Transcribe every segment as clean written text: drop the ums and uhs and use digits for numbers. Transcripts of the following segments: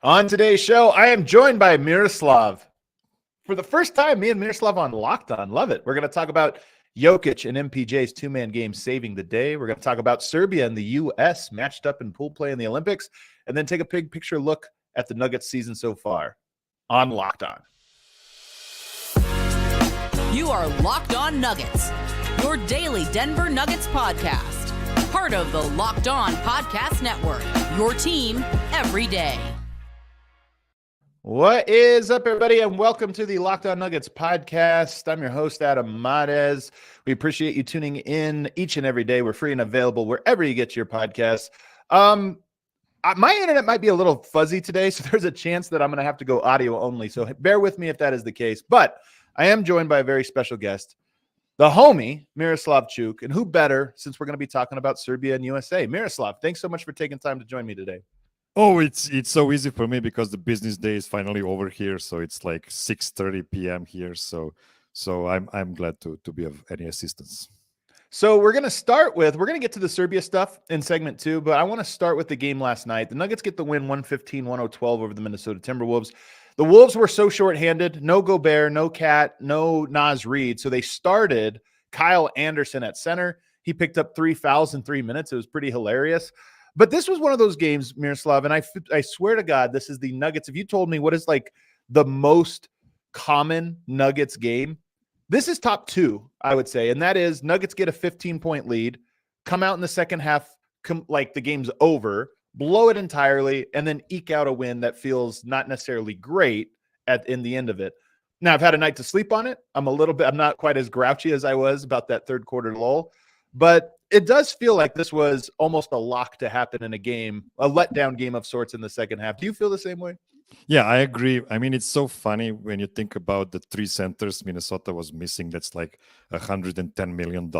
On today's show, I am joined by Miroslav. For the first time, me and Miroslav on Locked On. Love it. We're going to talk about Jokic and MPJ's two-man game saving the day. We're going to talk about Serbia and the U.S. matched up in pool play in the Olympics, and then take a big picture look at the Nuggets season so far on Locked On. You are Locked On Nuggets, your daily Denver Nuggets podcast. Part of the Locked On Podcast Network, your team every day. What is up, everybody, and welcome to the Locked On Nuggets podcast. I'm your host, Adam Mares. We appreciate you tuning in each and every day. We're free and available wherever you get your podcasts. My internet might be a little fuzzy today, so there's a chance that I'm going to have to go audio only. So bear with me if that is the case. But I am joined by a very special guest, the homie, Miroslav Cuk. And who better, since we're going to be talking about Serbia and USA. Miroslav, thanks so much for taking time to join me today. Oh, it's so easy for me because the business day is finally over here. So it's like 6:30 p.m. here. So I'm glad to be of any assistance. So we're going to get to the Serbia stuff in segment 2, but I want to start with the game last night. The Nuggets get the win 115-112 over the Minnesota Timberwolves. The Wolves were so shorthanded, no Gobert, no Cat, no Naz Reid. So they started Kyle Anderson at center. He picked up 3 fouls in 3 minutes. It was pretty hilarious. But this was one of those games, Miroslav, and I swear to God, this is the Nuggets. If you told me what is like the most common Nuggets game, this is top 2, I would say. And that is Nuggets get a 15-point lead, come out in the second half like the game's over, blow it entirely, and then eke out a win that feels not necessarily great in the end of it. Now, I've had a night to sleep on it. I'm not quite as grouchy as I was about that third quarter lull, but it does feel like this was almost a lock to happen in a game, a letdown game of sorts in the second half. Do you feel the same way? Yeah, I agree. I mean, it's so funny when you think about the 3 centers Minnesota was missing. That's like $110 million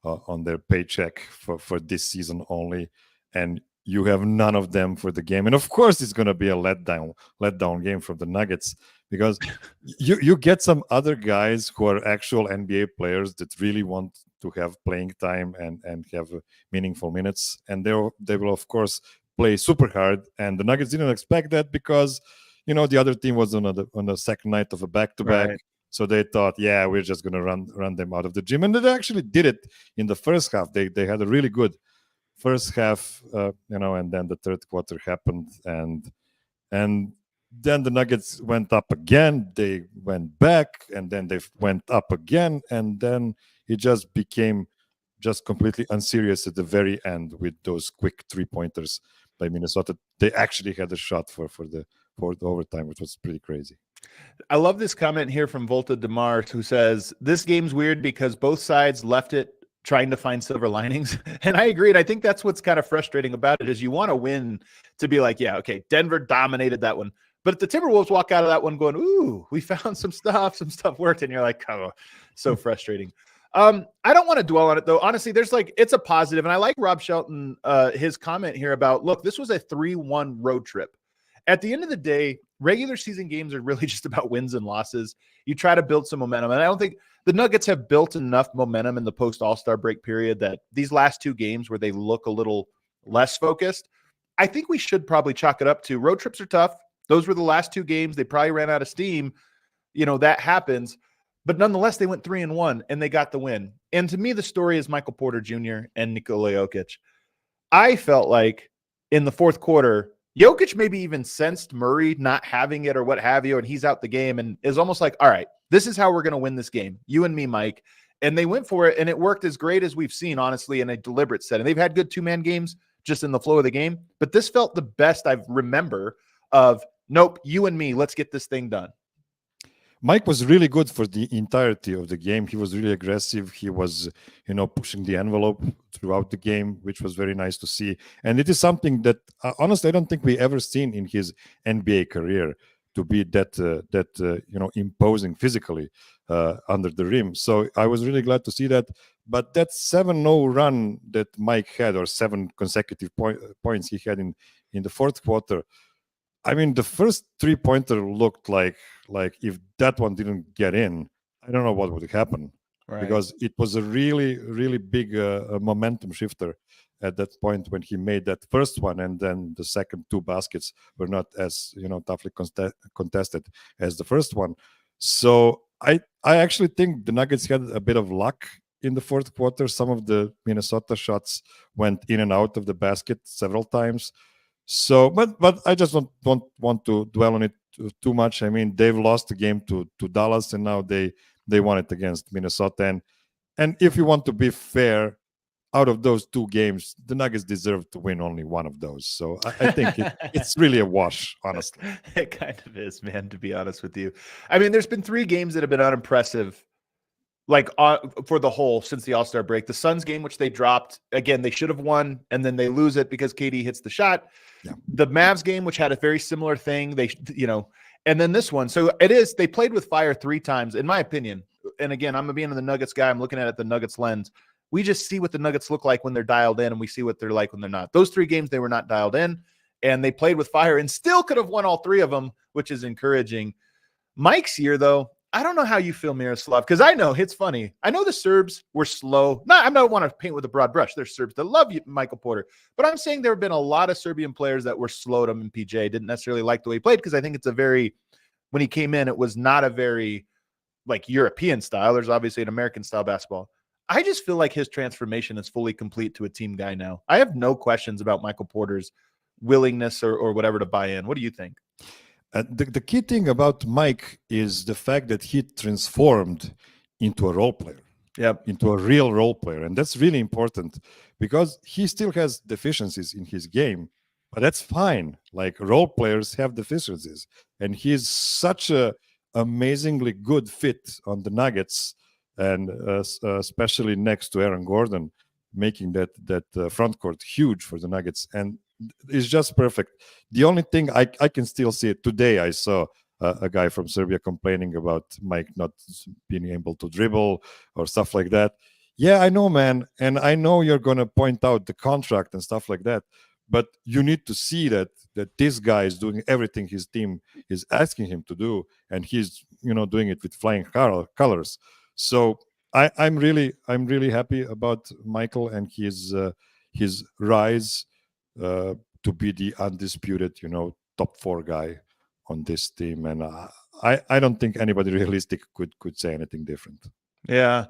on their paycheck for this season only. And you have none of them for the game. And of course, it's going to be a letdown game from the Nuggets because you get some other guys who are actual NBA players that really want to have playing time and have meaningful minutes. And they will, of course, play super hard. And the Nuggets didn't expect that because, the other team was on the second night of a back-to-back. Right. So they thought, yeah, we're just going to run them out of the gym. And they actually did it in the first half. They had a really good first half, and then the third quarter happened. And then the Nuggets went up again. They went back, and then they went up again. And then it just became just completely unserious at the very end with those quick 3-pointers by Minnesota. They actually had a shot for the overtime, which was pretty crazy. I love this comment here from Volta DeMar, who says, this game's weird because both sides left it trying to find silver linings. And I agree. And I think that's what's kind of frustrating about it is you want to win to be like, yeah, okay, Denver dominated that one. But if the Timberwolves walk out of that one going, ooh, we found some stuff worked. And you're like, oh, so frustrating. I don't want to dwell on it, though. Honestly, it's a positive. And I like Rob Shelton, his comment here about, look, this was a 3-1 road trip. At the end of the day, regular season games are really just about wins and losses. You try to build some momentum. And I don't think the Nuggets have built enough momentum in the post-All-Star break period that these last 2 games where they look a little less focused, I think we should probably chalk it up to road trips are tough. Those were the last 2 games. They probably ran out of steam. That happens. But nonetheless, they went 3-1 and they got the win. And to me, the story is Michael Porter Jr. and Nikola Jokic. I felt like in the fourth quarter, Jokic maybe even sensed Murray not having it or what have you, and he's out the game and is almost like, all right, this is how we're going to win this game. You and me, Mike. And they went for it, and it worked as great as we've seen, honestly, in a deliberate setting. They've had good 2-man games just in the flow of the game, but this felt the best I remember of, nope, you and me, let's get this thing done. Mike was really good for the entirety of the game. He was really aggressive. He was, pushing the envelope throughout the game, which was very nice to see. And it is something that, honestly, I don't think we ever seen in his NBA career to be that imposing physically under the rim. So I was really glad to see that. But that 7-0 run that Mike had, or 7 consecutive points he had in the fourth quarter, I mean, the first 3-pointer looked like if that one didn't get in, I don't know what would happen. Right. because it was a really, really big momentum shifter at that point when he made that first one, and then the second two baskets were not as toughly contested as the first one. So I actually think the Nuggets had a bit of luck in the fourth quarter. Some of the Minnesota shots went in and out of the basket several times. So, but I just don't want to dwell on it too much. I mean, they've lost the game to Dallas, and now they won it against Minnesota. And if you want to be fair, out of those two games, the Nuggets deserve to win only one of those. So I think it's really a wash, honestly. It kind of is, man, to be honest with you. I mean, there's been 3 games that have been unimpressive, like for the whole since the All-Star break. The Suns game, which they dropped, again, they should have won, and then they lose it because KD hits the shot. Yeah. The Mavs game, which had a very similar thing, and then this one. So they played with fire 3 times, in my opinion. And again, I'm being the Nuggets guy. I'm looking at it the Nuggets lens. We just see what the Nuggets look like when they're dialed in, and we see what they're like when they're not. Those 3 games, they were not dialed in, and they played with fire and still could have won all 3 of them, which is encouraging. Mike's year, though, I don't know how you feel, Miroslav, because I know it's funny. I know the Serbs were slow. I don't want to paint with a broad brush. There's Serbs that love you, Michael Porter. But I'm saying there have been a lot of Serbian players that were slow to him, and PJ didn't necessarily like the way he played, because I think when he came in, it was not a very like European style. There's obviously an American style basketball. I just feel like his transformation is fully complete to a team guy now. I have no questions about Michael Porter's willingness or whatever to buy in. What do you think? The key thing about Mike is the fact that he transformed into a role player. Yep. Into a real role player. And that's really important because he still has deficiencies in his game, but that's fine. Like, role players have deficiencies. And he's such a amazingly good fit on the Nuggets, and especially next to Aaron Gordon, making that front court huge for the Nuggets. And it's just perfect. The only thing I can still see it today, I saw a guy from Serbia complaining about Mike not being able to dribble or stuff like that. Yeah, I know, man. And I know you're going to point out the contract and stuff like that. But you need to see that this guy is doing everything his team is asking him to do. And he's, doing it with flying colors. So I'm really happy about Michael and his rise to be the undisputed, top 4 guy on this team. And I don't think anybody realistic could say anything different. Yeah,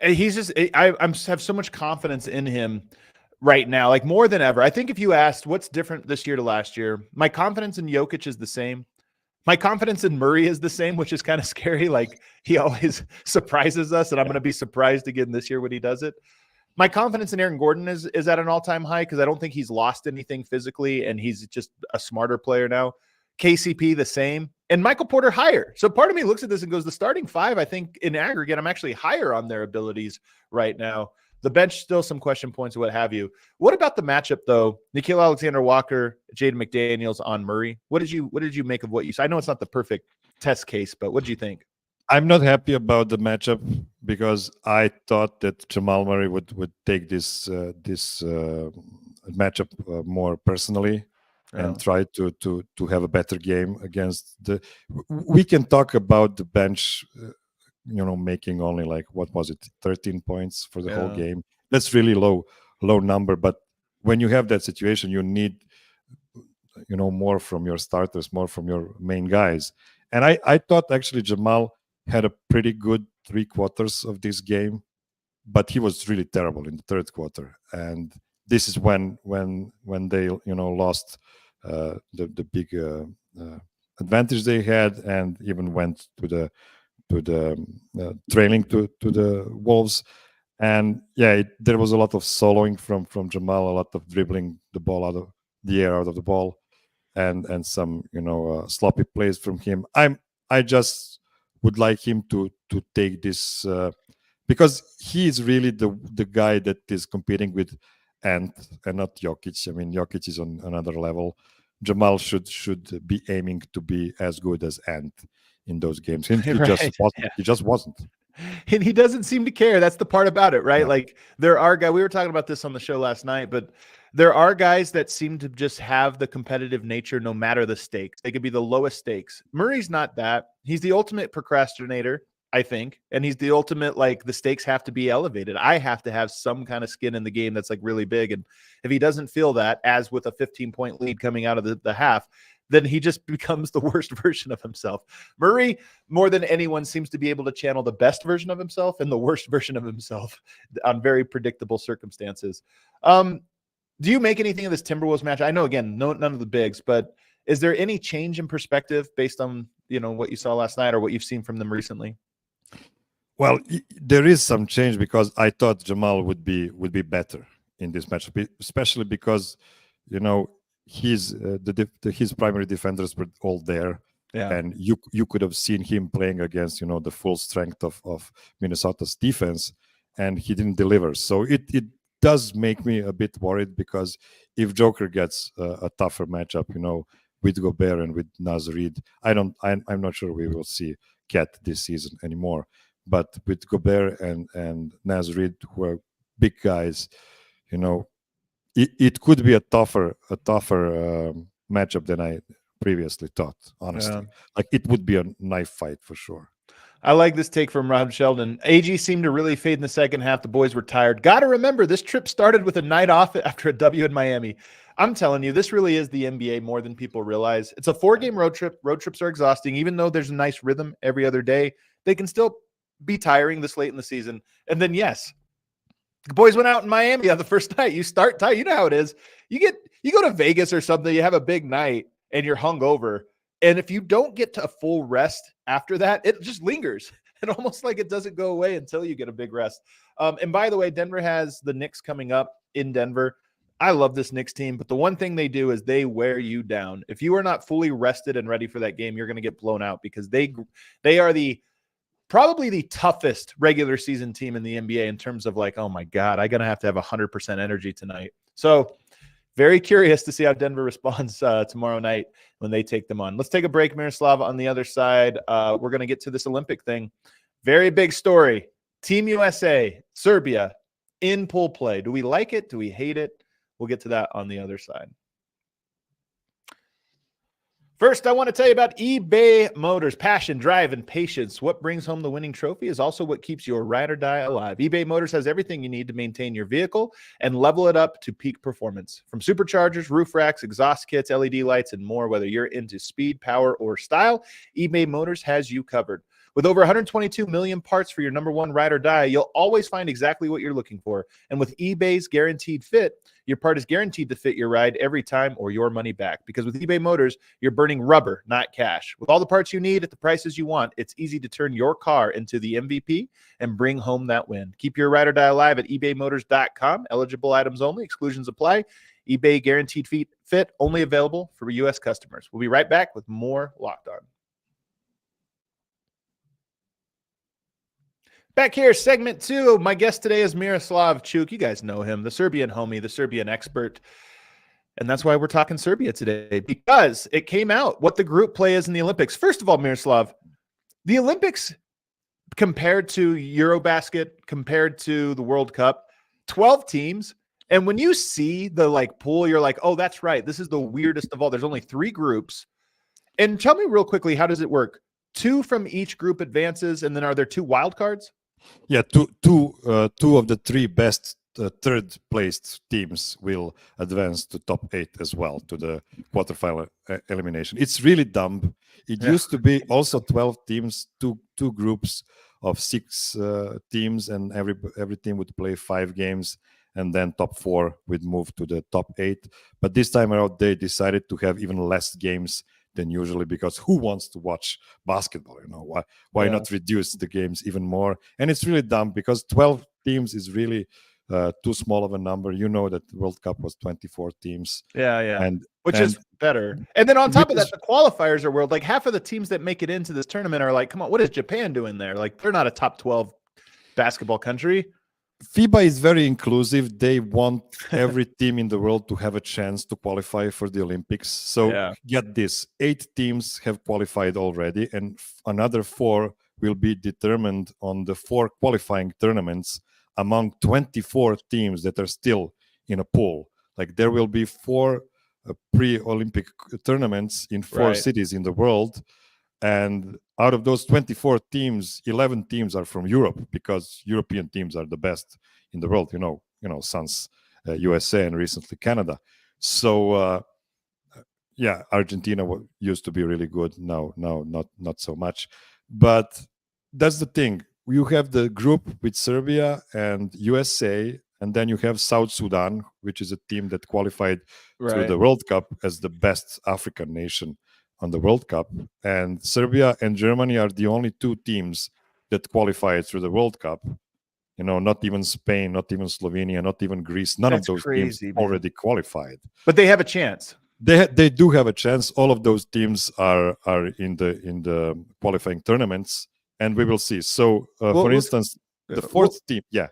he's just I have so much confidence in him right now, like more than ever. I think if you asked what's different this year to last year, my confidence in Jokic is the same. My confidence in Murray is the same, which is kind of scary. Like, he always surprises us, and I'm going to be surprised again this year when he does it. My confidence in Aaron Gordon is at an all-time high, because I don't think he's lost anything physically, and he's just a smarter player now. KCP the same, and Michael Porter higher. So part of me looks at this and goes, the starting 5, I think in aggregate, I'm actually higher on their abilities right now. The bench, still some question points or what have you. What about the matchup, though? Nickeil Alexander-Walker, Jaden McDaniels on Murray. What did you make of what you saw? I know it's not the perfect test case, but what did you think? I'm not happy about the matchup because I thought that Jamal Murray would take this matchup more personally and try to have a better game against the. We can talk about the bench. Making only, like, what was it, 13 points for the whole game. That's really low number. But when you have that situation, you need, more from your starters, more from your main guys. And I thought actually Jamal had a pretty good 3 quarters of this game, but he was really terrible in the third quarter. And this is when they, lost the big advantage they had, and even went to the trailing to the Wolves. And there was a lot of soloing from Jamal, a lot of dribbling the ball out of the air, out of the ball, and some sloppy plays from him. I just would like him to take this because he is really the guy that is competing with Ant and not Jokic. I mean, Jokic is on another level. Jamal should be aiming to be as good as Ant in those games. He just wasn't. And he doesn't seem to care. That's the part about it, right? Yeah. Like, there are guys, we were talking about this on the show last night, but there are guys that seem to just have the competitive nature no matter the stakes. They could be the lowest stakes. Murray's not that. He's the ultimate procrastinator. I think. And he's the ultimate, like, the stakes have to be elevated. I have to have some kind of skin in the game that's like really big. And if he doesn't feel that, as with a 15-point lead coming out of the half, then he just becomes the worst version of himself. Murray, more than anyone, seems to be able to channel the best version of himself and the worst version of himself on very predictable circumstances. Do you make anything of this Timberwolves match? I know, again, none of the bigs, but is there any change in perspective based on, what you saw last night or what you've seen from them recently? Well, there is some change because I thought Jamal would be better in this matchup, especially because his primary defenders were all there, and you could have seen him playing against the full strength of Minnesota's defense, and he didn't deliver. So it does make me a bit worried because if Joker gets a tougher matchup, with Gobert and with Naz Reid, I'm not sure we will see Cat this season anymore. But with Gobert and Naz Reid, who are big guys, it could be a tougher matchup than I previously thought, honestly. Like, it would be a knife fight for sure. I like this take from Rob Sheldon. AG seemed to really fade in the second half. The boys were tired. Got to remember, this trip started with a night off after a W in Miami. I'm telling you, this really is the NBA more than people realize. It's a 4-game road trip. Road trips are exhausting. Even though there's a nice rhythm every other day, they can still be tiring this late in the season. And then, yes, the boys went out in Miami on the first night. You start tired. You know how it is. You go to Vegas or something, you have a big night, and you're hungover. And if you don't get to a full rest after that, it just lingers. And almost like it doesn't go away until you get a big rest. And by the way, Denver has the Knicks coming up in Denver. I love this Knicks team, but the one thing they do is they wear you down. If you are not fully rested and ready for that game, you're going to get blown out because they are probably the toughest regular season team in the NBA in terms of like, oh my God, I'm going to have 100% energy tonight. So very curious to see how Denver responds tomorrow night when they take them on. Let's take a break, Miroslav. On the other side, we're going to get to this Olympic thing. Very big story. Team USA, Serbia, in pool play. Do we like it? Do we hate it? We'll get to that on the other side. First, I want to tell you about eBay Motors. Passion, drive, and patience. What brings home the winning trophy is also what keeps your ride or die alive. eBay Motors has everything you need to maintain your vehicle and level it up to peak performance. From superchargers, roof racks, exhaust kits, LED lights, and more, whether you're into speed, power, or style, eBay Motors has you covered. With over 122 million parts for your number one ride or die, you'll always find exactly what you're looking for. And with eBay's Guaranteed Fit, your part is guaranteed to fit your ride every time or your money back. Because with eBay Motors, you're burning rubber, not cash. With all the parts you need at the prices you want, it's easy to turn your car into the MVP and bring home that win. Keep your ride or die alive at ebaymotors.com. Eligible items only. Exclusions apply. eBay Guaranteed Fit only available for U.S. customers. We'll be right back with more Locked On. Back here, segment 2. My guest today is Miroslav Cuk. You guys know him, the Serbian homie, the Serbian expert. And that's why we're talking Serbia today, because it came out what the group play is in the Olympics. First of all, Miroslav, the Olympics compared to Eurobasket, compared to the World Cup, 12 teams. And when you see the pool, you're like, oh, that's right. This is the weirdest of all. There's only 3 groups. And tell me real quickly, how does it work? 2 from each group advances, and then are there 2 wild cards? Yeah, two of the 3 best third-placed teams will advance to top 8 as well, to the quarterfinal elimination. It's really dumb. It used to be also 12 teams, two groups of 6 teams, and every team would play 5 games, and then top 4 would move to the top 8. But this time around, they decided to have even less games than usually, because who wants to watch basketball? Why not reduce the games even more? And it's really dumb because 12 teams is really too small of a number. You know that the World Cup was 24 teams. Which is better. And then on top of that, the qualifiers are world. Like half of the teams that make it into this tournament are like, come on, what is Japan doing there? Like they're not a top 12 basketball country. FIBA is very inclusive. They want every team in the world to have a chance to qualify for the Olympics. So get this, 8 teams have qualified already, and another 4 will be determined on the 4 qualifying tournaments among 24 teams that are still in a pool. Like there will be 4 pre-Olympic tournaments in 4 cities in the world. And out of those 24 teams, 11 teams are from Europe, because European teams are the best in the world. Sans USA and recently Canada. So yeah, Argentina used to be really good. Now not so much. But that's the thing. You have the group with Serbia and USA, and then you have South Sudan, which is a team that qualified through the World Cup as the best African nation on the World Cup. And Serbia and Germany are the only two teams that qualified through the World Cup. Not even Spain, not even Slovenia, not even Greece. None of those teams already qualified. But they have a chance. They do have a chance. All of those teams are in the qualifying tournaments, and we will see. So, for instance, the fourth team, yeah.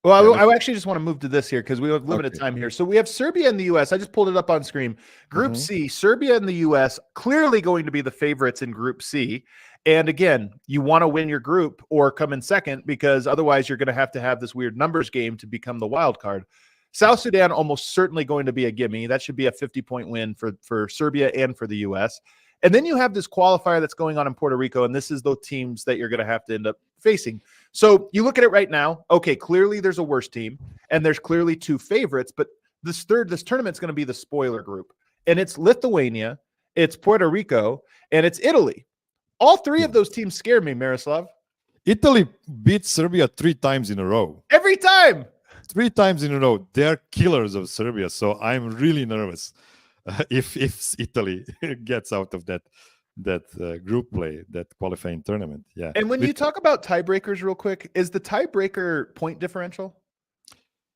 Well, I actually just want to move to this here because we have limited time here. So we have Serbia and the U.S. I just pulled it up on screen. Group C, Serbia and the U.S. clearly going to be the favorites in Group C. And again, you want to win your group or come in second, because otherwise you're going to have this weird numbers game to become the wild card. South Sudan almost certainly going to be a gimme. That should be a 50-point win for Serbia and for the U.S. And then you have this qualifier that's going on in Puerto Rico, and this is the teams that you're going to have to end up facing. So you look at it right now, okay, clearly there's a worse team, and there's clearly two favorites, but this tournament's going to be the spoiler group. And it's Lithuania, it's Puerto Rico, and it's Italy. All three of those teams scare me, Miroslav. Italy beat Serbia 3 times in a row. Every time! 3 times in a row. They're killers of Serbia, so I'm really nervous if Italy gets out of that group play, that qualifying tournament. Yeah. And when you talk about tiebreakers real quick, is the tiebreaker point differential?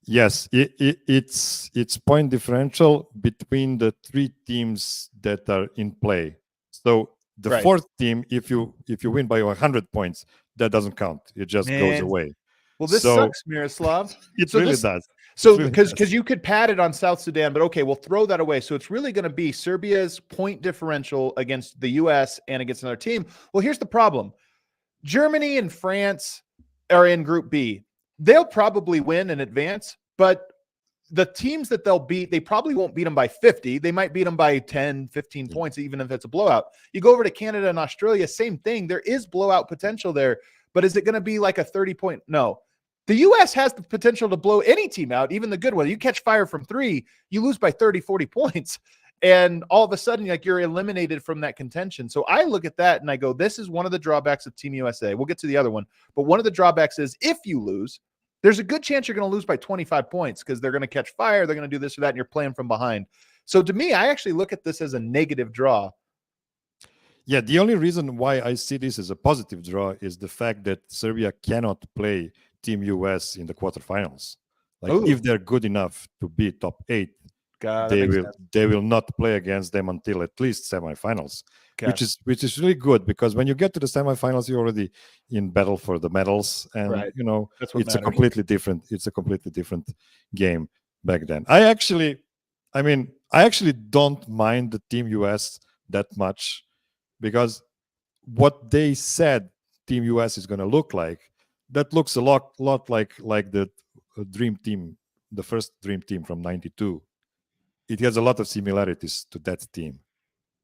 Yes, it's point differential between the 3 teams that are in play. So the fourth team, if you win by 100 points, that doesn't count. It just goes away. Well, this sucks, Miroslav. It really does. So because you could pad it on South Sudan, but okay, we'll throw that away. So it's really going to be Serbia's point differential against the U.S. and against another team. Well, here's the problem. Germany and France are in Group B. They'll probably win and advance, but the teams that they'll beat, they probably won't beat them by 50. They might beat them by 10, 15 points, even if it's a blowout. You go over to Canada and Australia, same thing. There is blowout potential there, but is it going to be like a 30-point? No. The U.S. has the potential to blow any team out, even the good one. You catch fire from 3, you lose by 30, 40 points. And all of a sudden, like, you're eliminated from that contention. So I look at that and I go, this is one of the drawbacks of Team USA. We'll get to the other one. But one of the drawbacks is if you lose, there's a good chance you're going to lose by 25 points because they're going to catch fire. They're going to do this or that, and you're playing from behind. So to me, I actually look at this as a negative draw. Yeah, the only reason why I see this as a positive draw is the fact that Serbia cannot play Team US in the quarterfinals. Like, if they're good enough to be top 8, they will not play against them until at least semifinals, which is really good, because when you get to the semifinals, you're already in battle for the medals, and it's a completely different game back then. I actually don't mind the Team US that much, because what they said Team US is going to look like, that looks a lot like the dream team, the first dream team from '92. It has a lot of similarities to that team.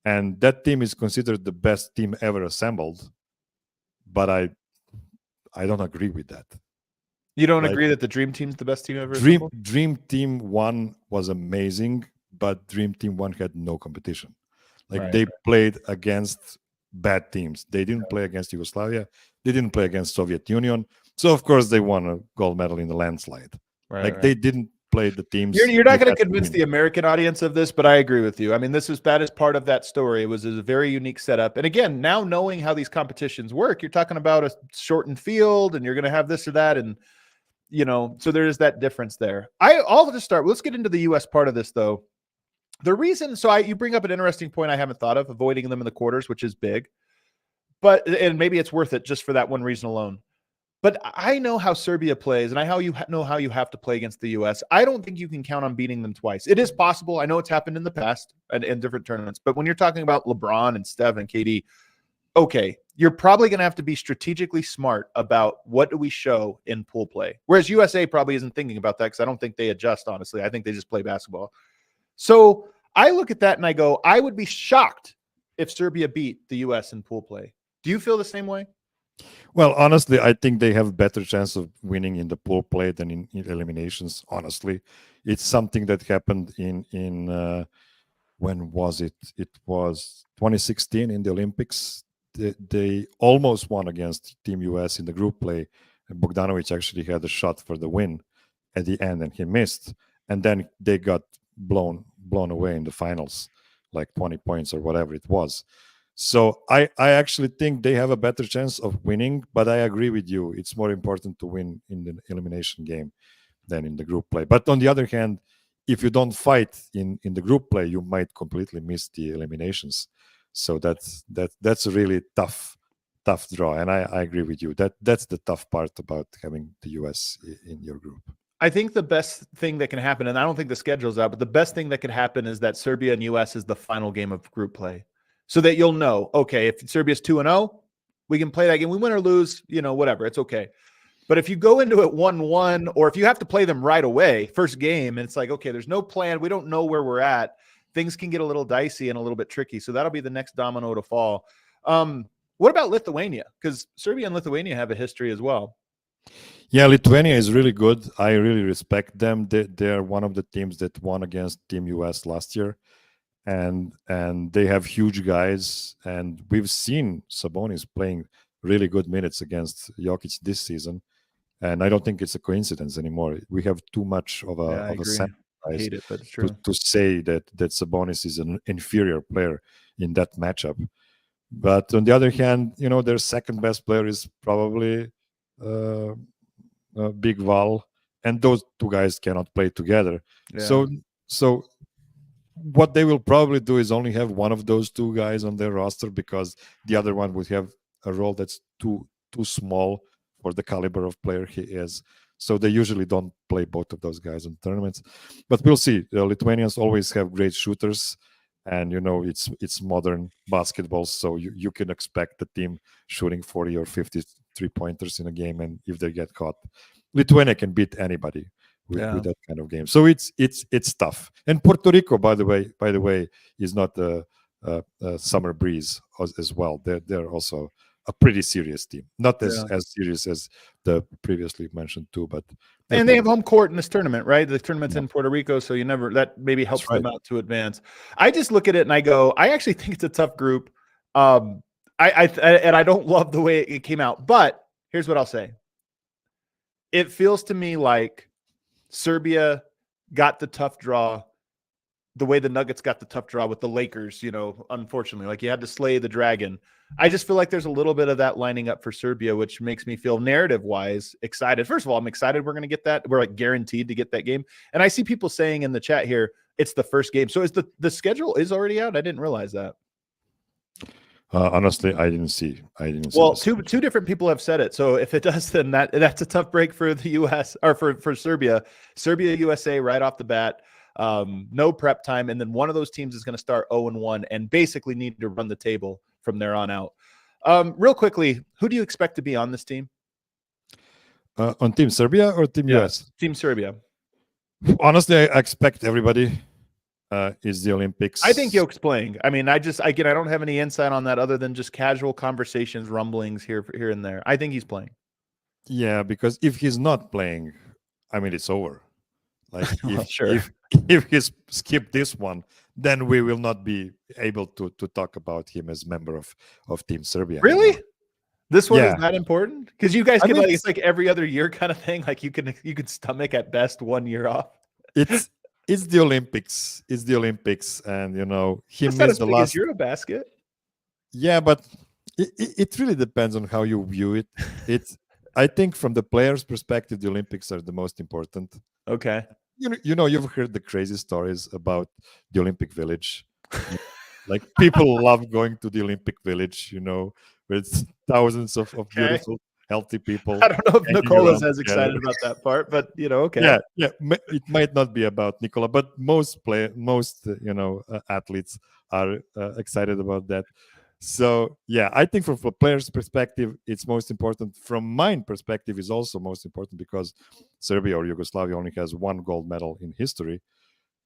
And that team is considered the best team ever assembled. But I don't agree with that. You don't agree that the Dream Team's the best team ever assembled? Dream Team 1 was amazing, but Dream Team 1 had no competition. They played against bad teams. They didn't play against Yugoslavia. They didn't play against Soviet Union. So, of course, they won a gold medal in the landslide. They didn't play the teams. You're not going to convince the American audience of this, but I agree with you. I mean, that is part of that story. It was a very unique setup. And again, now knowing how these competitions work, you're talking about a shortened field, and you're going to have this or that. And, so there is that difference there. I'll just start. Let's get into the U.S. part of this, though. The reason, you bring up an interesting point I haven't thought of, avoiding them in the quarters, which is big. And maybe it's worth it just for that one reason alone. But I know how Serbia plays, and I know how you have to play against the U.S. I don't think you can count on beating them twice. It is possible. I know it's happened in the past and in different tournaments. But when you're talking about LeBron and Steph and KD, okay, you're probably going to have to be strategically smart about what do we show in pool play. Whereas USA probably isn't thinking about that, because I don't think they adjust, honestly. I think they just play basketball. So I look at that and I go, I would be shocked if Serbia beat the U.S. in pool play. Do you feel the same way? Well, honestly, I think they have better chance of winning in the pool play than in eliminations. Honestly, it's something that happened in when was it? It was 2016 in the Olympics. They almost won against Team US in the group play. And Bogdanovic actually had a shot for the win at the end, and he missed. And then they got blown away in the finals, like 20 points or whatever it was. So I actually think they have a better chance of winning, but I agree with you. It's more important to win in the elimination game than in the group play. But on the other hand, if you don't fight in the group play, you might completely miss the eliminations. So that's a really tough draw. And I agree with you. That's the tough part about having the US in your group. I think the best thing that can happen, and I don't think the schedule's out, but the best thing that could happen is that Serbia and US is the final game of group play. So that you'll know, okay, if Serbia's 2-0, we can play that game. We win or lose, whatever, it's okay. But if you go into it 1-1, or if you have to play them right away, first game, and it's like, okay, there's no plan, we don't know where we're at, things can get a little dicey and a little bit tricky. So that'll be the next domino to fall. What about Lithuania? Because Serbia and Lithuania have a history as well. Yeah, Lithuania is really good. I really respect them. They're one of the teams that won against Team US last year. And they have huge guys, and we've seen Sabonis playing really good minutes against Jokic this season, and I don't think it's a coincidence anymore. We have too much of a sample size to say that Sabonis is an inferior player in that matchup. But on the other hand, their second best player is probably Big Val, and those two guys cannot play together. Yeah. So what they will probably do is only have one of those two guys on their roster, because the other one would have a role that's too small for the caliber of player he is. So they usually don't play both of those guys in tournaments. But we'll see. The Lithuanians always have great shooters, and it's modern basketball, so you can expect the team shooting 40 or 50 3-pointers in a game, and if they get caught, Lithuania can beat anybody with that kind of game. So it's tough. And Puerto Rico, by the way, is not a summer breeze as well. They're also a pretty serious team, not as serious as the previously mentioned two, but they have home court in this tournament, right? The tournament's in Puerto Rico, so that maybe helps them out to advance. I just look at it and I go, I actually think it's a tough group. I don't love the way it came out, but here's what I'll say. It feels to me like Serbia got the tough draw the way the Nuggets got the tough draw with the Lakers, unfortunately. Like, you had to slay the dragon. I just feel like there's a little bit of that lining up for Serbia, which makes me feel narrative-wise excited. First of all, I'm excited we're going to get that. We're guaranteed to get that game. And I see people saying in the chat here, it's the first game. So is the schedule is already out? I didn't realize that. Honestly, I didn't see. Well, two different people have said it. So if it does, then that's a tough break for the U.S. or for Serbia. Serbia, USA, right off the bat. No prep time, and then one of those teams is going to start 0-1 and basically need to run the table from there on out. Real quickly, who do you expect to be on this team? On Team Serbia or Team US? Team Serbia. Honestly, I expect everybody. Is the Olympics. I think Jokic playing. I mean, I don't have any insight on that other than just casual conversations, rumblings here and there. I think he's playing. Yeah, because if he's not playing, I mean, it's over. Like, if he's skipped this one, then we will not be able to talk about him as member of Team Serbia. Really? This one is that important? Because you guys can it's like every other year kind of thing. Like you can stomach at best 1 year off. It's the Olympics. It's the Olympics, and he That's missed the last Eurobasket. Yeah, but it really depends on how you view it. I think from the players' perspective, the Olympics are the most important. Okay. You've heard the crazy stories about the Olympic Village. Like, people love going to the Olympic Village, with thousands of beautiful, healthy people. I don't know if Nicola's as excited about that part, but okay. Yeah. It might not be about Nicola, but most athletes are excited about that. So I think from a player's perspective, it's most important. From mine perspective, is also most important because Serbia or Yugoslavia only has one gold medal in history.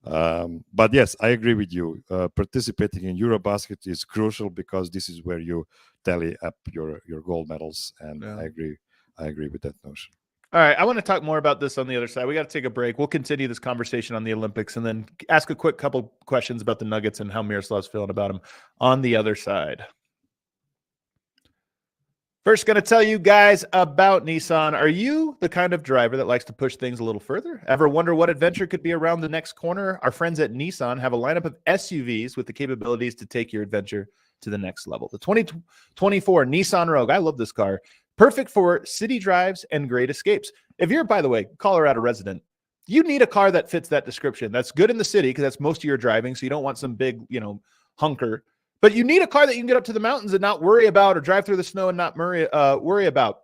But yes, I agree with you. Participating in Eurobasket is crucial because this is where you tally up your gold medals, and Yeah. I agree with that notion. All right, I want to talk more about this on the other side. We got to take a break. We'll continue this conversation on the Olympics and then ask a quick couple questions about the Nuggets and how Miroslav's feeling about them on the other side. First, going to tell you guys about Nissan. Are you the kind of driver that likes to push things a little further? Ever wonder what adventure could be around the next corner? Our friends at Nissan have a lineup of SUVs with the capabilities to take your adventure to the next level. The 2024 Nissan Rogue, I love this car. Perfect for city drives and great escapes. If you're, by the way, Colorado resident, you need a car that fits that description. That's good in the city because that's most of your driving, so you don't want some big, hunker. But you need a car that you can get up to the mountains and not worry about, or drive through the snow and not worry about.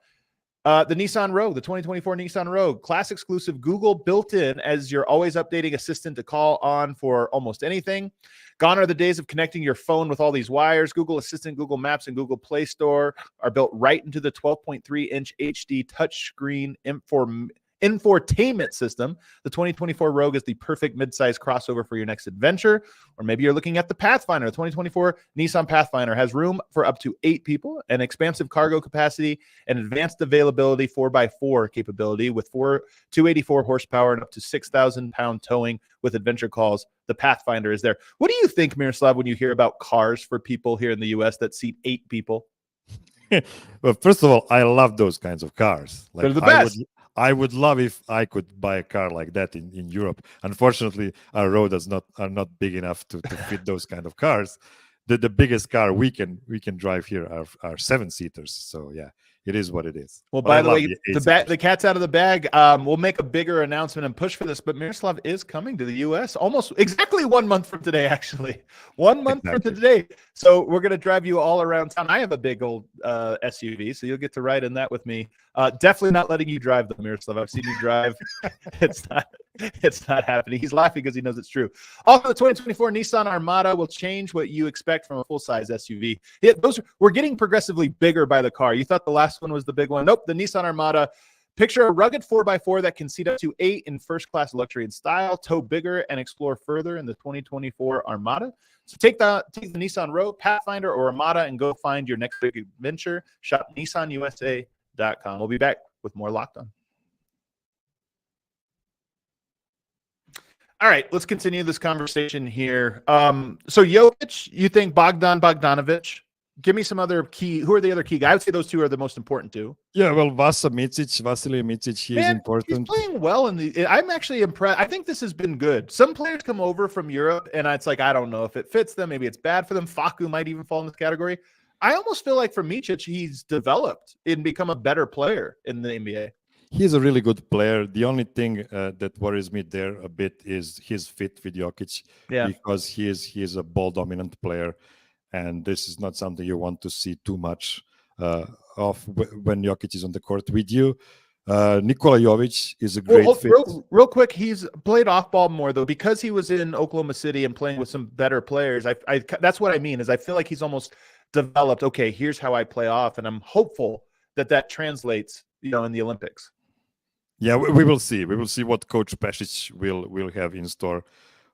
The Nissan Rogue, the 2024 Nissan Rogue, class exclusive Google built in as your always updating assistant to call on for almost anything. Gone are the days of connecting your phone with all these wires. Google Assistant, Google Maps, and Google Play Store are built right into the 12.3-inch HD touchscreen infotainment system. The 2024 Rogue is the perfect midsize crossover for your next adventure. Or maybe you're looking at the Pathfinder. The 2024 Nissan Pathfinder has room for up to 8 people, an expansive cargo capacity, and advanced availability 4x4 capability with 284 horsepower and up to 6,000-pound towing with adventure calls. The Pathfinder is there. What do you think, Miroslav, when you hear about cars for people here in the U.S. that seat 8 people? Well, first of all, I love those kinds of cars. They're the best. I would love if I could buy a car like that in Europe. Unfortunately, our roads are not big enough to fit those kind of cars. The biggest car we can drive here are 7-seaters. So yeah, it is what it is. Well, by the way, the cat's out of the bag. We'll make a bigger announcement and push for this, but Miroslav is coming to the U.S. almost exactly 1 month from today, actually. 1 month from today. So we're going to drive you all around town. I have a big old SUV, so you'll get to ride in that with me. Definitely not letting you drive, though, Miroslav. I've seen you drive. It's not happening. He's laughing because he knows it's true. Also, the 2024 Nissan Armada will change what you expect from a full-size SUV. Yeah, we're getting progressively bigger by the car. You thought the last one was the big one. Nope, the Nissan Armada. Picture a rugged 4x4 that can seat up to 8 in first-class luxury and style, tow bigger, and explore further in the 2024 Armada. So take the Nissan Rogue, Pathfinder, or Armada and go find your next big adventure. Shop NissanUSA.com. We'll be back with more Locked On. All right, let's continue this conversation here. So Jokic, you think Bogdanovic? Give me some other key. Who are the other key guys? I would say those two are the most important two. Yeah, well, Vasily Micic, he is important. He's playing well I'm actually impressed. I think this has been good. Some players come over from Europe, and it's like, I don't know if it fits them. Maybe it's bad for them. Facu might even fall in this category. I almost feel like for Micic, he's developed and become a better player in the NBA. He's a really good player. The only thing that worries me there a bit is his fit with Jokic, because he is a ball dominant player, and this is not something you want to see too much of when Jokic is on the court with you. Nikola Jovic is a great fit. Real quick, he's played off ball more though because he was in Oklahoma City and playing with some better players. That's what I mean is I feel like he's almost developed. Okay, here's how I play off, and I'm hopeful that translates, in the Olympics. Yeah, we will see. We will see what Coach Pešić will have in store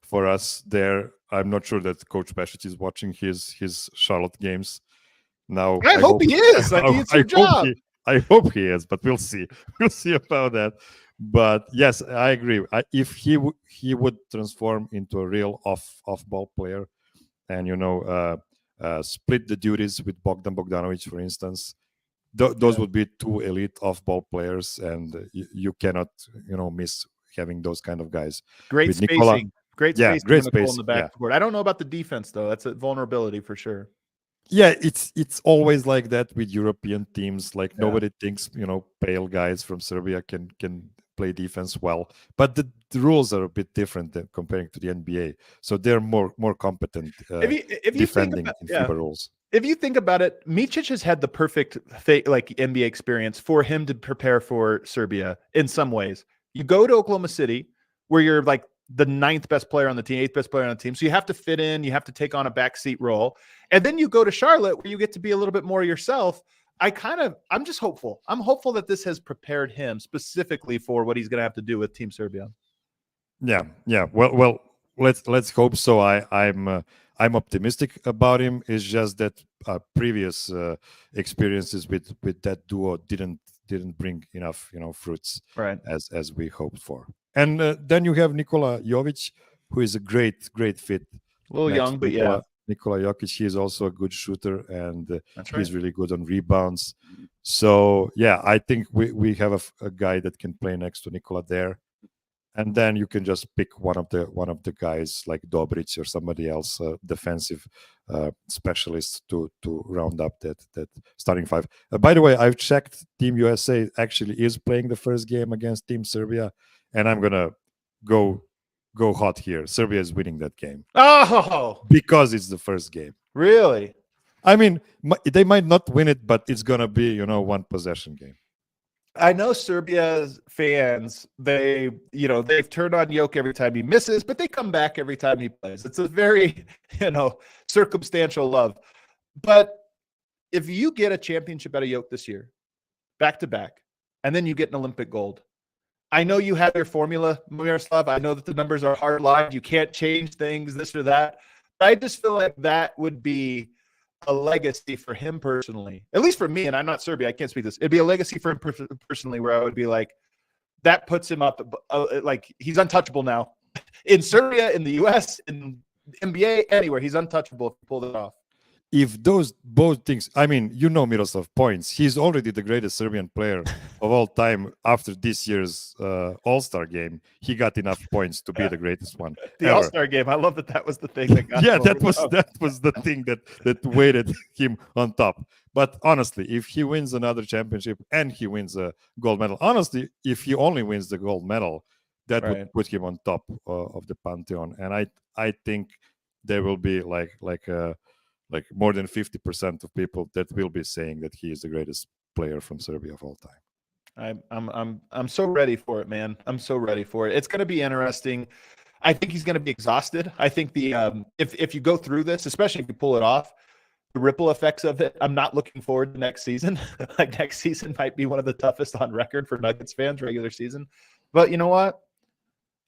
for us there. I'm not sure that Coach Pešić is watching his Charlotte games now. I hope he is. It's your job. I hope he is, but we'll see. We'll see about that. But yes, I agree. If he would transform into a real off ball player, and split the duties with Bogdan Bogdanovic, for instance. Those would be two elite off-ball players, and you cannot, miss having those kind of guys. Great with spacing, Nikola, great space in the backcourt. I don't know about the defense though. That's a vulnerability for sure. Yeah, it's always like that with European teams. Like nobody thinks pale guys from Serbia can play defense well, but the rules are a bit different than comparing to the NBA. So they're more competent defending in FIBA rules. If you think about it, Micic has had the perfect NBA experience for him to prepare for Serbia in some ways. You go to Oklahoma City where you're like the 9th best player on the team, 8th best player on the team. So you have to fit in, you have to take on a backseat role. And then you go to Charlotte where you get to be a little bit more yourself. I'm just hopeful. I'm hopeful that this has prepared him specifically for what he's going to have to do with Team Serbia. Yeah. Well, let's hope so. I'm optimistic about him. It's just that previous experiences with that duo didn't bring enough fruits Right. as we hoped for. And then you have Nikola Jovic, who is a great fit A little next young, to but yeah, Nikola Jokic. He is also a good shooter, and that's he's right. really good on rebounds. So yeah, I think we have a guy that can play next to Nikola there, and then you can just pick one of the guys like Dobric or somebody else, defensive specialist to round up that starting five. By the way, I've checked. Team USA actually is playing the first game against Team Serbia, and I'm gonna go hot here. Serbia is winning that game Oh, because it's the first game. really? I mean, they might not win it, but it's gonna be one possession game. I know Serbia's fans, they've turned on Jokic every time he misses, but they come back every time he plays. It's a very, circumstantial love. But if you get a championship out of Jokic this year, back to back, and then you get an Olympic gold, I know you have your formula, Miroslav. I know that the numbers are hard lined. You can't change things, this or that. But I just feel like that would be a legacy for him personally, at least for me. And I'm not Serbia. I can't speak this. It'd be a legacy for him personally, where I would be like, that puts him up, like he's untouchable now in Serbia, in the US, in NBA, anywhere. He's untouchable if he pulled it off. If those both things, I mean, Miroslav points. He's already the greatest Serbian player of all time. After this year's All-Star game, he got enough points to be the greatest one. The ever. All-Star game. I love that was the thing that got Yeah, him that over was the top. that was the thing that weighted him on top. But honestly, if he wins another championship and he wins a gold medal, honestly, if he only wins the gold medal, that Right. would put him on top of the pantheon. And I think there will be like more than 50% of people that will be saying that he is the greatest player from Serbia of all time. I'm so ready for it, man. I'm so ready for it. It's going to be interesting. I think he's going to be exhausted. I think if you go through this, especially if you pull it off, the ripple effects of it, I'm not looking forward to next season. Like next season might be one of the toughest on record for Nuggets fans, regular season. But you know what?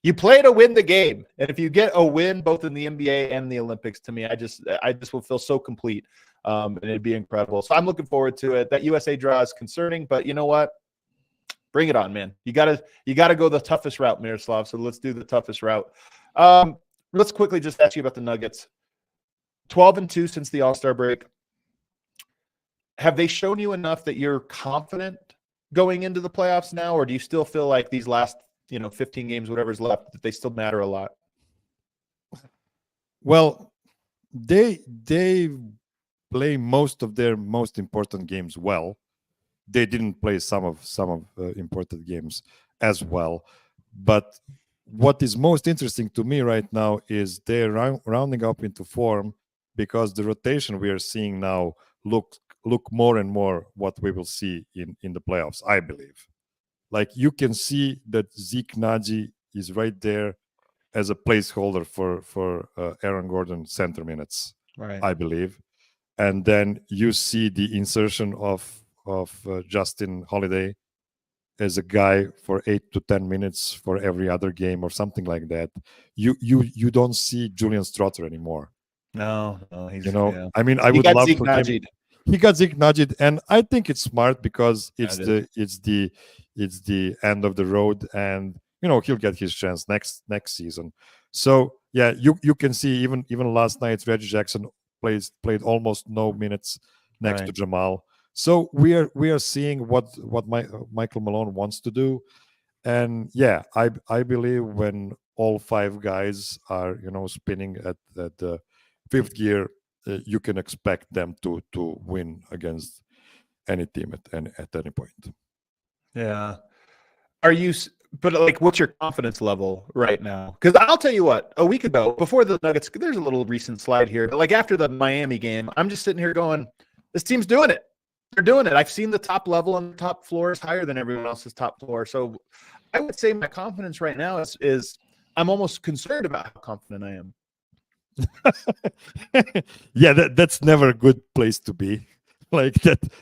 You play to win the game, and if you get a win both in the NBA and the Olympics, to me, I just will feel so complete, and it'd be incredible. So I'm looking forward to it. That USA draw is concerning, but you know what? Bring it on, man. You gotta go the toughest route, Miroslav. So let's do the toughest route. Let's quickly just ask you about the Nuggets. 12-2 since the All-Star break. Have they shown you enough that you're confident going into the playoffs now, or do you still feel like these last 15 games, whatever's left, that they still matter a lot? Well, they play most of their most important games well. They didn't play some of important games as well. But what is most interesting to me right now is they're rounding up into form, because the rotation we are seeing now look more and more what we will see in the playoffs, I believe. Like, you can see that Zeke Naji is right there as a placeholder for Aaron Gordon center minutes, Right. I believe. And then you see the insertion of Justin Holiday as a guy for 8 to 10 minutes for every other game or something like that. You don't see Julian Strother anymore. No, he's I mean, I he would got love Zeke for him. Naji'd. He got Zeke Naji'd, and I think it's smart because Yeah, it's the end of the road, and he'll get his chance next season. So yeah, you can see even last night Reggie Jackson played almost no minutes next to Jamal. So we are seeing what Michael Malone wants to do, and yeah, I believe when all five guys are spinning at the fifth gear, you can expect them to win against any team at any point. Yeah. Are you? But like, what's your confidence level right now? Because I'll tell you what, a week ago, before the Nuggets, there's a little recent slide here, but like after the Miami game, I'm just sitting here going, this team's doing it. They're doing it. I've seen the top level and the top floor is higher than everyone else's top floor. So I would say my confidence right now is I'm almost concerned about how confident I am. Yeah, that's never a good place to be. Like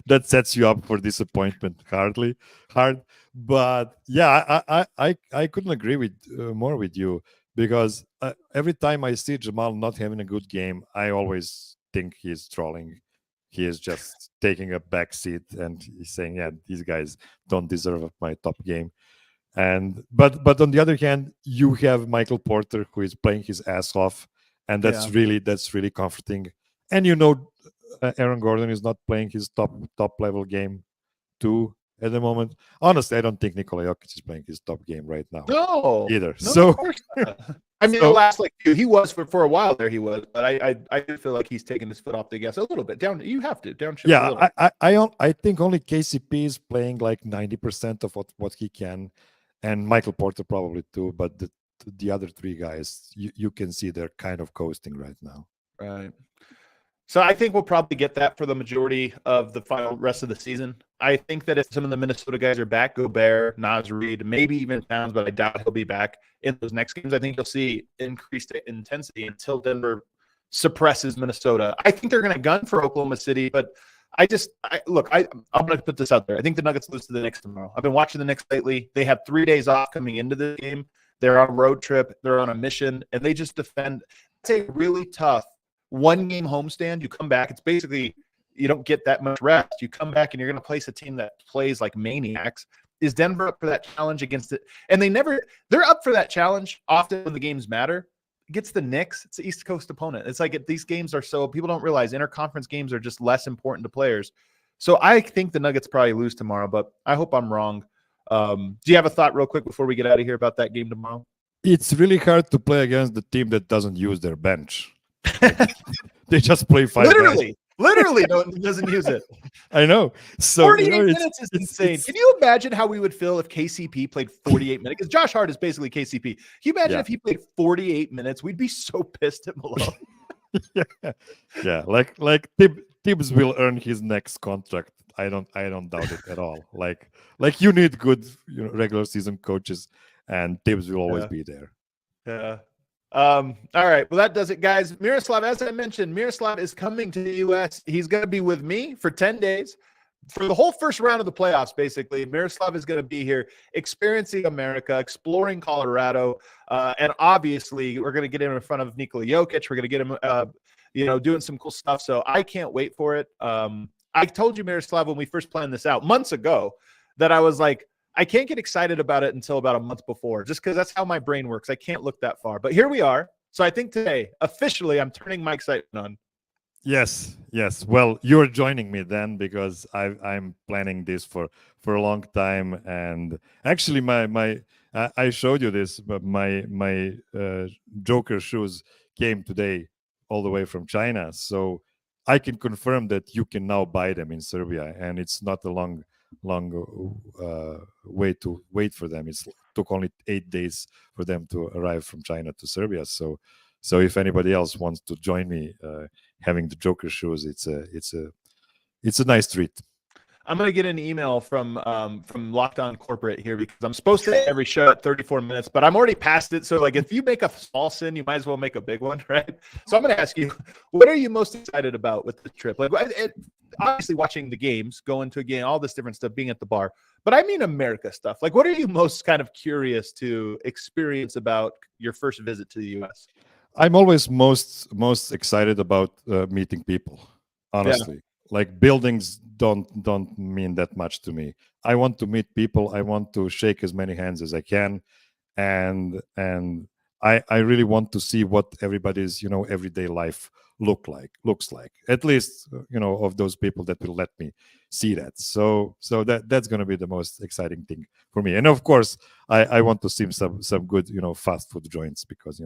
that sets you up for disappointment hard. But yeah, I couldn't agree with more with you. because every time I see Jamal not having a good game, I always think he's trolling. He is just taking a back seat and he's saying, "Yeah, these guys don't deserve my top game." And but on the other hand, you have Michael Porter who is playing his ass off, and that's really comforting. And Aaron Gordon is not playing his top level game too at the moment. Honestly, I don't think Nikola Jokic is playing his top game right now. No, either. No, so of course not. I mean, the last he was for a while there. He was, but I feel like he's taking his foot off the gas a little bit. Down, you have to downshift. Yeah, I think only KCP is playing like 90% of what he can, and Michael Porter probably too. But the other three guys, you can see they're kind of coasting right now. Right. So I think we'll probably get that for the majority of the final rest of the season. I think that if some of the Minnesota guys are back, Gobert, Naz Reid, maybe even Towns, but I doubt he'll be back in those next games. I think you'll see increased intensity until Denver suppresses Minnesota. I think they're going to gun for Oklahoma City, but I'm going to put this out there. I think the Nuggets lose to the Knicks tomorrow. I've been watching the Knicks lately. They have 3 days off coming into the game. They're on a road trip. They're on a mission, and they just defend. It's a really tough one-game homestand. You come back. It's basically you don't get that much rest. You come back, and you're going to place a team that plays like maniacs. Is Denver up for that challenge against it? And they're up for that challenge often when the games matter. Against the Knicks, it's the East Coast opponent. It's like these games are so people don't realize interconference games are just less important to players. So I think the Nuggets probably lose tomorrow, but I hope I'm wrong. Do you have a thought real quick before we get out of here about that game tomorrow? It's really hard to play against the team that doesn't use their bench. They just play 5 guys. Literally, no, it doesn't use it. I know. So 48 minutes is insane. Can you imagine how we would feel if KCP played 48 minutes? Because Josh Hart is basically KCP. Can you imagine if he played 48 minutes? We'd be so pissed at Malone. yeah. Like Tibbs will earn his next contract. I don't doubt it at all. Like you need good regular season coaches, and Tibbs will always be there. Yeah. All right. Well, that does it, guys. Miroslav, as I mentioned, Miroslav is coming to the U.S. He's going to be with me for 10 days for the whole first round of the playoffs, basically. Miroslav is going to be here experiencing America, exploring Colorado, and obviously we're going to get him in front of Nikola Jokic. We're going to get him, doing some cool stuff. So I can't wait for it. I told you, Miroslav, when we first planned this out months ago, that I was like, I can't get excited about it until about a month before, just because that's how my brain works. I can't look that far. But here we are. So I think today, officially, I'm turning my excitement on. Yes. Well, you're joining me then, because I'm planning this for a long time. And actually, I showed you this, but my Joker shoes came today all the way from China. So I can confirm that you can now buy them in Serbia, and it's not a long way to wait for them. It took only 8 days for them to arrive from China to Serbia. So if anybody else wants to join me having the Joker shoes, it's a nice treat. I'm going to get an email from Locked On Corporate here, because I'm supposed to end every show at 34 minutes, but I'm already past it. So if you make a small sin, you might as well make a big one, right? So I'm going to ask you, what are you most excited about with the trip? Obviously watching the games, going to a game, all this different stuff, being at the bar, but I mean America stuff. What are you most kind of curious to experience about your first visit to the U.S.? I'm always most excited about meeting people, honestly. Yeah. Like buildings don't mean that much to me. I want to meet people. I want to shake as many hands as I can, and I really want to see what everybody's everyday life looks like. At least of those people that will let me see that. So that's going to be the most exciting thing for me. And of course, I want to see some good fast food joints, because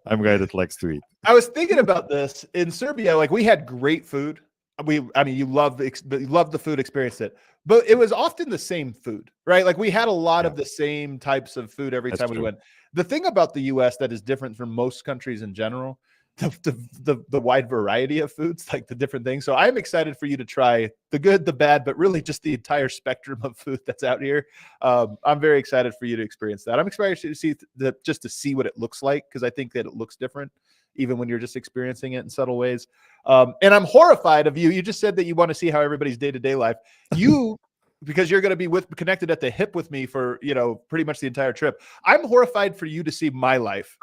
I'm a guy that likes to eat. I was thinking about this in Serbia. We had great food. You love the food, experienced it, but it was often the same food, right? We had a lot of the same types of food every time we went. The thing about the U.S. that is different from most countries in general, the wide variety of foods, the different things. So I'm excited for you to try the good, the bad, but really just the entire spectrum of food that's out here. I'm very excited for you to experience that. I'm excited to see just to see what it looks like, because I think that it looks different even when you're just experiencing it in subtle ways. And I'm horrified of you. You just said that you want to see how everybody's day-to-day life. You because you're going to be connected at the hip with me for, pretty much the entire trip. I'm horrified for you to see my life.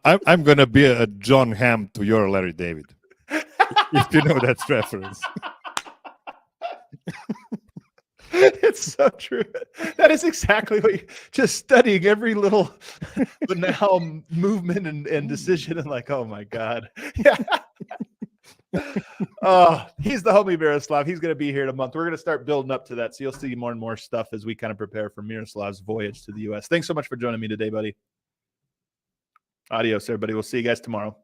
I'm going to be a John Hamm to your Larry David. If you know that reference. It's so true. That is exactly what just studying every little banal movement and decision and like, oh my God. Yeah. Oh, he's the homie Miroslav. He's going to be here in a month. We're going to start building up to that. So you'll see more and more stuff as we kind of prepare for Miroslav's voyage to the US. Thanks so much for joining me today, buddy. Adios, everybody. We'll see you guys tomorrow.